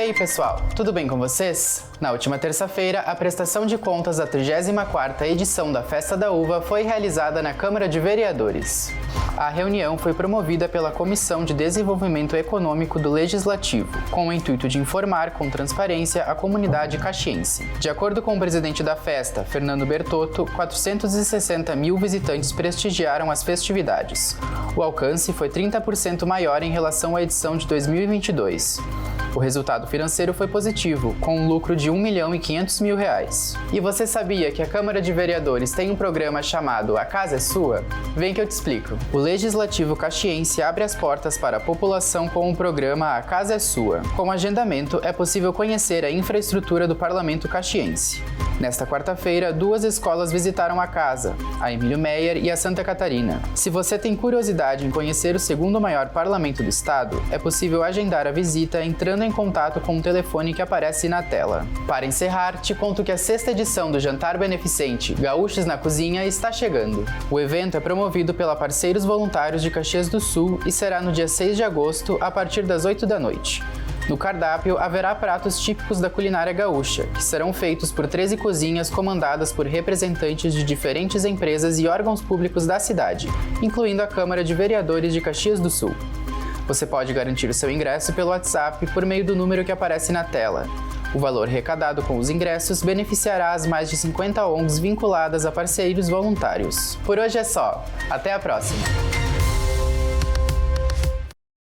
aí, pessoal, tudo bem com vocês? Na última terça-feira, a prestação de contas da 34ª edição da Festa da Uva foi realizada na Câmara de Vereadores. A reunião foi promovida pela Comissão de Desenvolvimento Econômico do Legislativo, com o intuito de informar com transparência a comunidade caxiense. De acordo com o presidente da festa, Fernando Bertotto, 460 mil visitantes prestigiaram as festividades. O alcance foi 30% maior em relação à edição de 2022. O resultado financeiro foi positivo, com um lucro de R$ 1.500.000. E você sabia que a Câmara de Vereadores tem um programa chamado A Casa é Sua? Vem que eu te explico. O Legislativo Caxiense abre as portas para a população com o programa A Casa é Sua. Com agendamento, é possível conhecer a infraestrutura do Parlamento Caxiense. Nesta quarta-feira, 2 escolas visitaram a casa, a Emílio Meyer e a Santa Catarina. Se você tem curiosidade em conhecer o segundo maior parlamento do estado, é possível agendar a visita entrando em contato com o telefone que aparece na tela. Para encerrar, te conto que a 6ª edição do Jantar Beneficente Gaúchos na Cozinha está chegando. O evento é promovido pela Parceiros Voluntários de Caxias do Sul e será no dia 6 de agosto, a partir das 8 da noite. No cardápio, haverá pratos típicos da culinária gaúcha, que serão feitos por 13 cozinhas comandadas por representantes de diferentes empresas e órgãos públicos da cidade, incluindo a Câmara de Vereadores de Caxias do Sul. Você pode garantir o seu ingresso pelo WhatsApp por meio do número que aparece na tela. O valor arrecadado com os ingressos beneficiará as mais de 50 ONGs vinculadas a parceiros voluntários. Por hoje é só. Até a próxima!